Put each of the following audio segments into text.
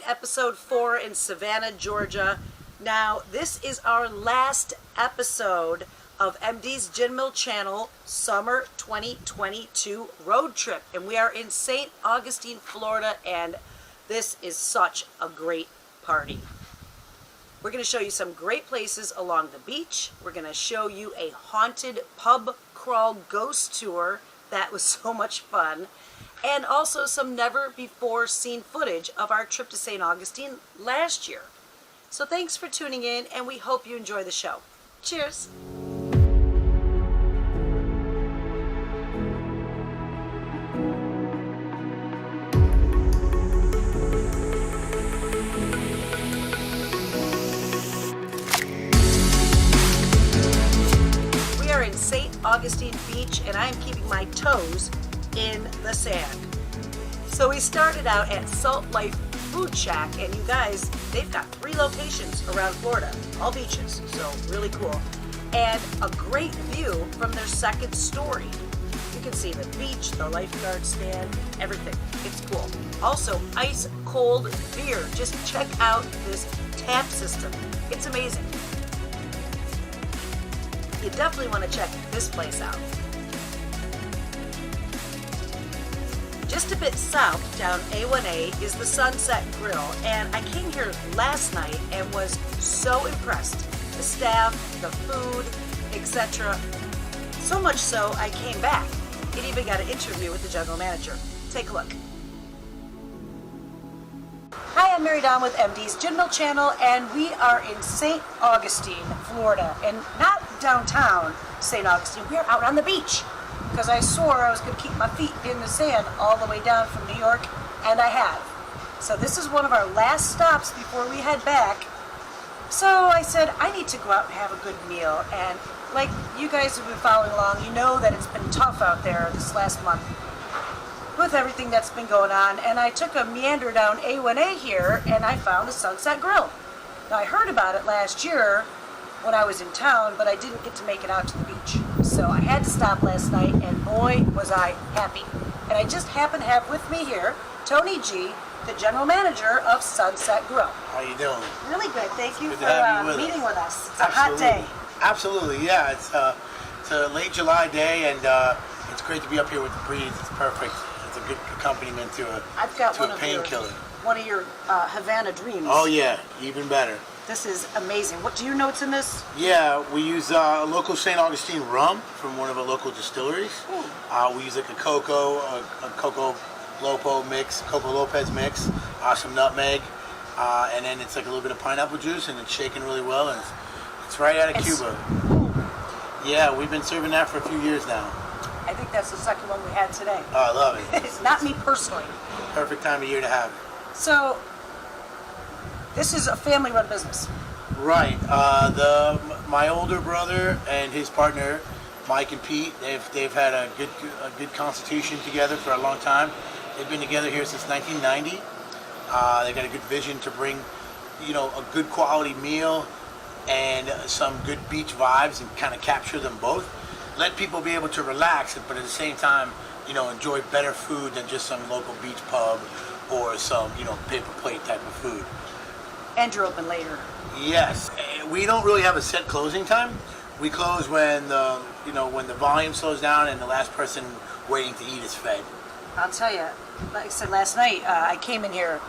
episode 4 in Savannah, Georgia. Now, this is our last episode of MD's Gin Mill Channel Summer 2022 road trip. And we are in St. Augustine, Florida, and this is such a great party. We're going to show you some great places along the beach. We're going to show you a haunted pub crawl ghost tour. That was so much fun. And also some never before seen footage of our trip to St. Augustine last year. So thanks for tuning in, and we hope you enjoy the show. Cheers! We are in St. Augustine Beach, and I am keeping my toes in the sand. So we started out at Salt Life Food Shack, and you guys, they've got 3 locations around Florida, all beaches, so really cool. And a great view from their second story. You can see the beach, the lifeguard stand, everything. It's cool. Also, ice cold beer. Just check out this tap system. It's amazing. You definitely want to check this place out. Just a bit south down A1A is the Sunset Grill, and I came here last night and was so impressed. The staff, the food, etc. So much so I came back. It even got an interview with the general manager. Take a look. Hi, I'm Mary Dawn with MD's Gin Mill Channel, and we are in St. Augustine, Florida, and not downtown St. Augustine. We're out on the beach. Because I swore I was going to keep my feet in the sand all the way down from New York, and I have. So this is one of our last stops before we head back. So I said, I need to go out and have a good meal. And like you guys have been following along, you know that it's been tough out there this last month with everything that's been going on. And I took a meander down A1A here, and I found the Sunset Grill. Now I heard about it last year when I was in town, but I didn't get to make it out to the beach. So I had to stop last night, and boy, was I happy. And I just happen to have with me here Tony G, the general manager of Sunset Grill. How you doing? Really good. Thank you Good for meeting with us. It's a hot day. Absolutely, yeah. It's a late July day, and it's great to be up here with the breeze. It's perfect. It's a good accompaniment to a painkiller. One of your Havana Dreams. Oh yeah, even better. This is amazing. What do you know what's in this? Yeah, we use a local St. Augustine rum from one of our local distilleries. We use like a Coco Lopez mix, some nutmeg, and then it's like a little bit of pineapple juice, and it's shaken really well, and it's right out of Cuba. Yeah, we've been serving that for a few years now. I think that's the second one we had today. Oh, I love it. It's not me personally. Perfect time of year to have it. So, this is a family-run business. Right. My older brother and his partner, Mike and Pete, they've had a good constitution together for a long time. They've been together here since 1990. They got a good vision to bring, a good quality meal and some good beach vibes and kind of capture them both. Let people be able to relax, but at the same time, enjoy better food than just some local beach pub or some, paper plate type of food. And you're open later. Yes, we don't really have a set closing time. We close when the volume slows down and the last person waiting to eat is fed. I'll tell you, like I said last night, I came in here.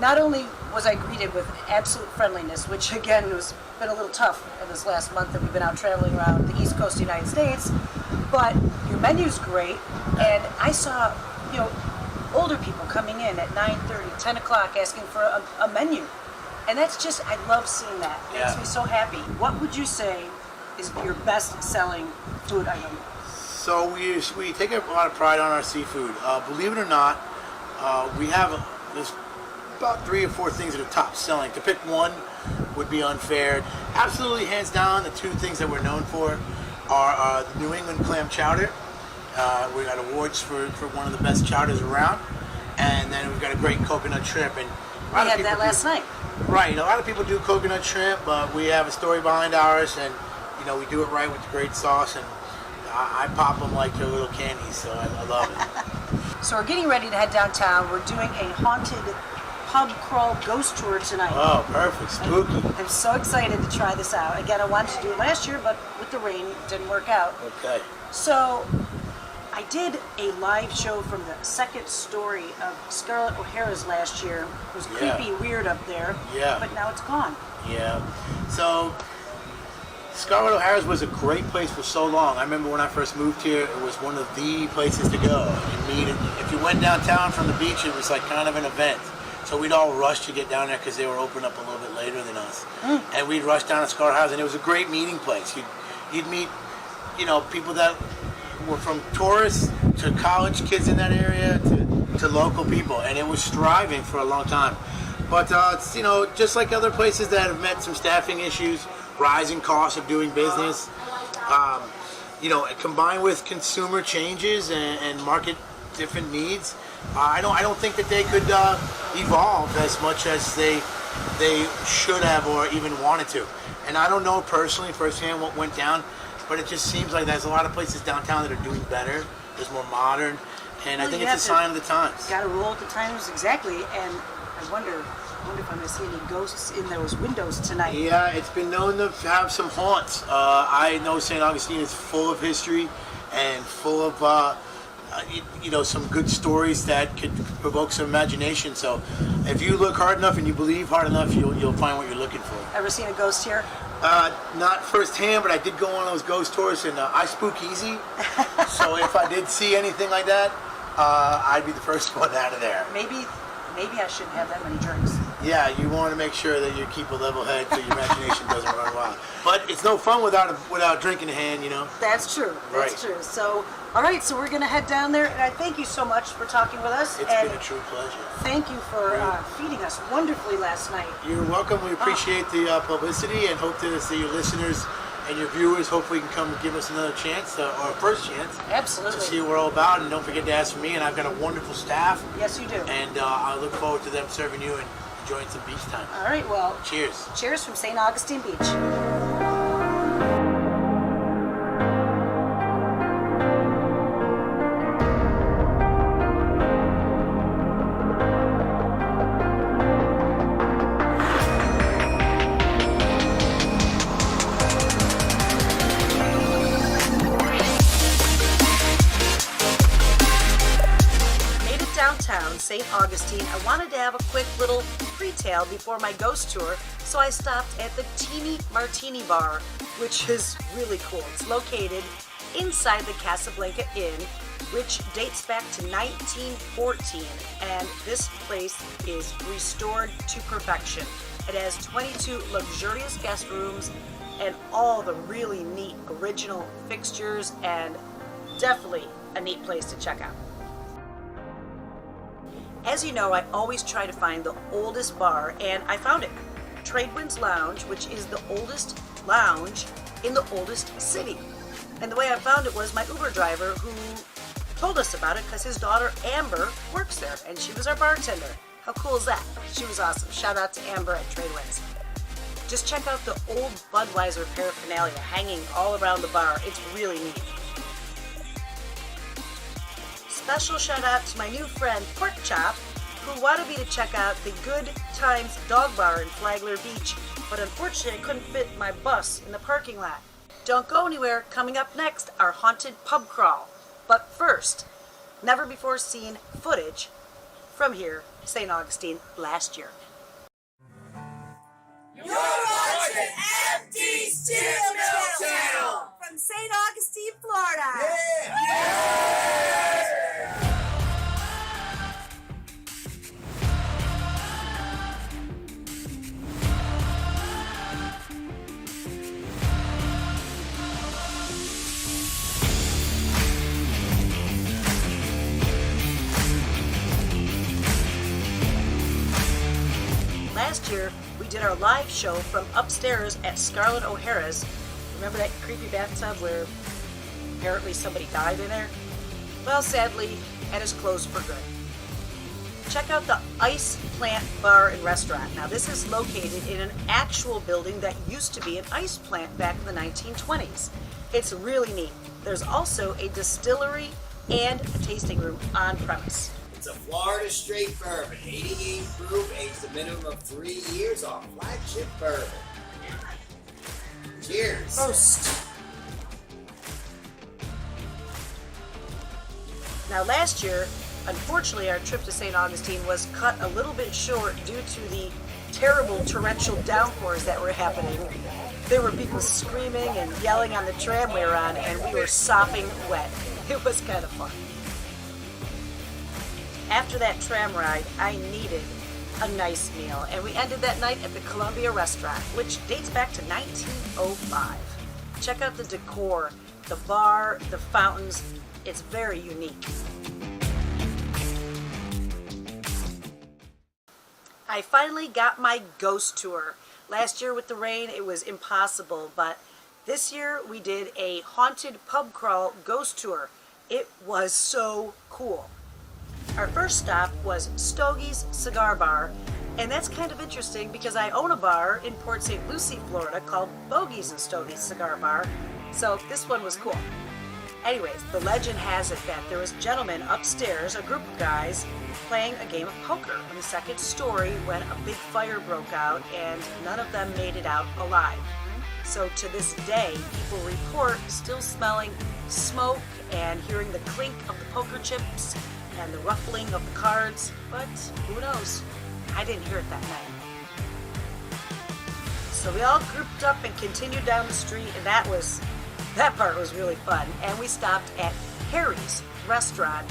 Not only was I greeted with absolute friendliness, which again has been a little tough in this last month that we've been out traveling around the East Coast of the United States, but your menu's great, and I saw, older people coming in at 9:30, 10 o'clock asking for a menu. And that's just, I love seeing that. It makes me so happy. What would you say is your best-selling food item? So we take a lot of pride on our seafood. Believe it or not, we have there's about 3 or 4 things that are top selling. To pick one would be unfair. Absolutely, hands down, the 2 things that we're known for are the New England clam chowder. We got awards for one of the best chowders around. And then we've got a great coconut shrimp. And we had that last night. Right, a lot of people do coconut shrimp, but we have a story behind ours, and we do it right with the great sauce, and I pop them like they're little candies, so I love it. So we're getting ready to head downtown. We're doing a haunted pub crawl ghost tour tonight. Oh, perfect. Spooky. I'm so excited to try this out. Again, I wanted to do it last year, but with the rain, it didn't work out. Okay. So I did a live show from the second story of Scarlett O'Hara's last year. It was creepy, weird up there. Yeah. But now it's gone. Yeah. So Scarlett O'Hara's was a great place for so long. I remember when I first moved here, it was one of the places to go. If you went downtown from the beach, it was like kind of an event. So we'd all rush to get down there because they were open up a little bit later than us. And we'd rush down to Scarlett O'Hara's, and it was a great meeting place. You'd meet, people that were from tourists to college kids in that area to local people, and it was thriving for a long time. But it's, just like other places that have met some staffing issues, rising costs of doing business, combined with consumer changes and market different needs, I don't think that they could evolve as much as they should have or even wanted to. And I don't know personally firsthand what went down, but it just seems like there's a lot of places downtown that are doing better. There's more modern, and I think it's a sign of the times. Got to roll with the times, exactly. And I wonder if I'm going to see any ghosts in those windows tonight. Yeah, it's been known to have some haunts. I know St. Augustine is full of history and full of some good stories that could provoke some imagination. So if you look hard enough and you believe hard enough, you'll find what you're looking for. Ever seen a ghost here? Not firsthand, but I did go on those ghost tours, and I spook easy. So if I did see anything like that, I'd be the first one out of there. Maybe I shouldn't have that many drinks. Yeah, you want to make sure that you keep a level head so your imagination doesn't run wild. But it's no fun without drink in hand, That's true. That's true. So, all right, so we're going to head down there, and I thank you so much for talking with us. It's been a true pleasure. Thank you for feeding us wonderfully last night. You're welcome. We appreciate the publicity and hope to see your listeners and your viewers hopefully can come and give us another chance, or a first chance. Absolutely. To see what we're all about, and don't forget to ask for me, and I've got a wonderful staff. Yes, you do. And I look forward to them serving you and enjoying some beach time. All right, well. Cheers. Cheers from St. Augustine Beach. Downtown St. Augustine, I wanted to have a quick little pre-tail before my ghost tour, so I stopped at the Teeny Martini Bar, which is really cool. It's located inside the Casablanca Inn, which dates back to 1914, and this place is restored to perfection. It has 22 luxurious guest rooms and all the really neat original fixtures, and definitely a neat place to check out. As you know, I always try to find the oldest bar, and I found it. Tradewinds Lounge, which is the oldest lounge in the oldest city. And the way I found it was my Uber driver who told us about it because his daughter Amber works there, and she was our bartender. How cool is that? She was awesome. Shout out to Amber at Tradewinds. Just check out the old Budweiser paraphernalia hanging all around the bar. It's really neat. Special shout out to my new friend Pork Chop, who wanted me to check out the Good Times Dog Bar in Flagler Beach, but unfortunately I couldn't fit my bus in the parking lot. Don't go anywhere. Coming up next, our haunted pub crawl. But first, never before seen footage from here, St. Augustine, last year. You're watching MD's Digital Channel from St. Augustine, Florida. Yeah! Last year, we did our live show from upstairs at Scarlett O'Hara's. Remember that creepy bathtub where apparently somebody died in there? Well, sadly, that is closed for good. Check out the Ice Plant Bar and Restaurant. Now, this is located in an actual building that used to be an ice plant back in the 1920s. It's really neat. There's also a distillery and a tasting room on premise. It's a Florida straight bourbon, 88 proof, aged a minimum of 3 years on flagship bourbon. Cheers. Prost. Now last year, unfortunately, our trip to St. Augustine was cut a little bit short due to the terrible torrential downpours that were happening. There were people screaming and yelling on the tram we were on, and we were sopping wet. It was kind of fun. After that tram ride, I needed a nice meal, and we ended that night at the Columbia Restaurant, which dates back to 1905. Check out the decor, the bar, the fountains. It's very unique. I finally got my ghost tour. Last year with the rain, it was impossible, but this year we did a haunted pub crawl ghost tour. It was so cool. Our first stop was Stogie's Cigar Bar, and that's kind of interesting because I own a bar in Port St. Lucie, Florida called Bogey's and Stogie's Cigar Bar, so this one was cool. Anyways, the legend has it that there was gentlemen upstairs, a group of guys, playing a game of poker on the second story when a big fire broke out and none of them made it out alive. So to this day, people report still smelling smoke and hearing the clink of the poker chips and the ruffling of the cards, but who knows? I didn't hear it that night. So we all grouped up and continued down the street, and that part was really fun. And we stopped at Harry's restaurant,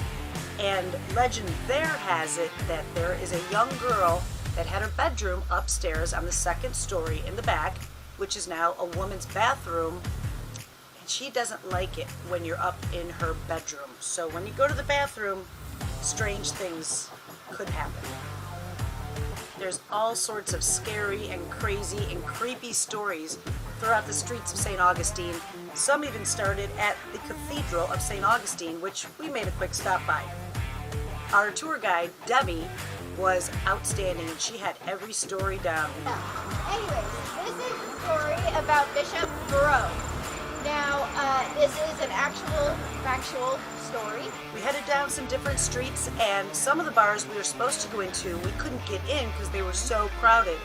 and legend there has it that there is a young girl that had her bedroom upstairs on the second story in the back, which is now a woman's bathroom, and she doesn't like it when you're up in her bedroom. So when you go to the bathroom, strange things could happen. There's all sorts of scary and crazy and creepy stories throughout the streets of St. Augustine. Some even started at the Cathedral of St. Augustine, which we made a quick stop by. Our tour guide, Debbie, was outstanding, and she had every story down. Anyways, this is a story about Bishop Burrow. Now, this is an actual, factual story. We headed down some different streets, and some of the bars we were supposed to go into, we couldn't get in because they were so crowded.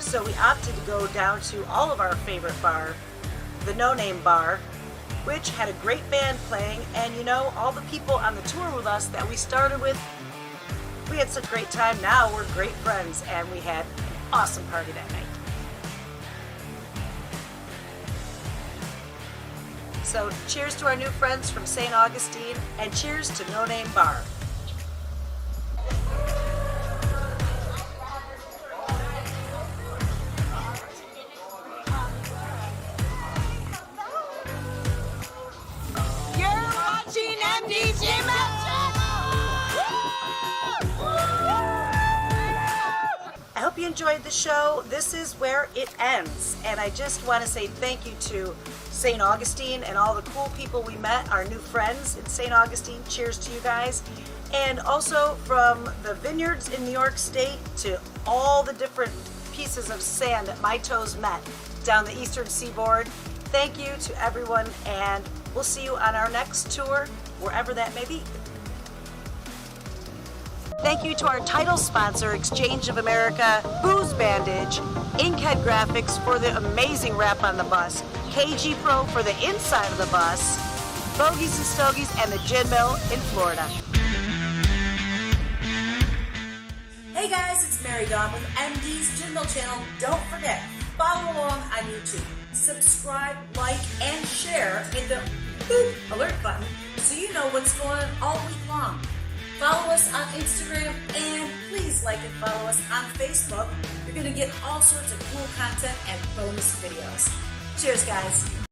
So we opted to go down to all of our favorite bar, the No Name Bar, which had a great band playing, and you know, all the people on the tour with us that we started with, we had such a great time. Now we're great friends, and we had an awesome party that night. So cheers to our new friends from St. Augustine, and cheers to No Name Bar. You're watching MD's Gmail I hope you enjoyed the show. This is where it ends, and I just want to say thank you to St. Augustine and all the cool people we met, our new friends in St. Augustine. Cheers to you guys. And also from the vineyards in New York State to all the different pieces of sand that my toes met down the eastern seaboard. Thank you to everyone, and we'll see you on our next tour, wherever that may be. Thank you to our title sponsor, Exchange of America, Booze Bandage, Inkhead Graphics for the amazing wrap on the bus, KG Pro for the inside of the bus, Bogies and Stogies, and the Gin Mill in Florida. Hey guys, it's Mary Dawn with MD's Gin Mill channel. Don't forget, follow along on YouTube. Subscribe, like, and share. Hit the boop alert button so you know what's going on all week long. Follow us on Instagram, and please like and follow us on Facebook. You're going to get all sorts of cool content and bonus videos. Cheers, guys.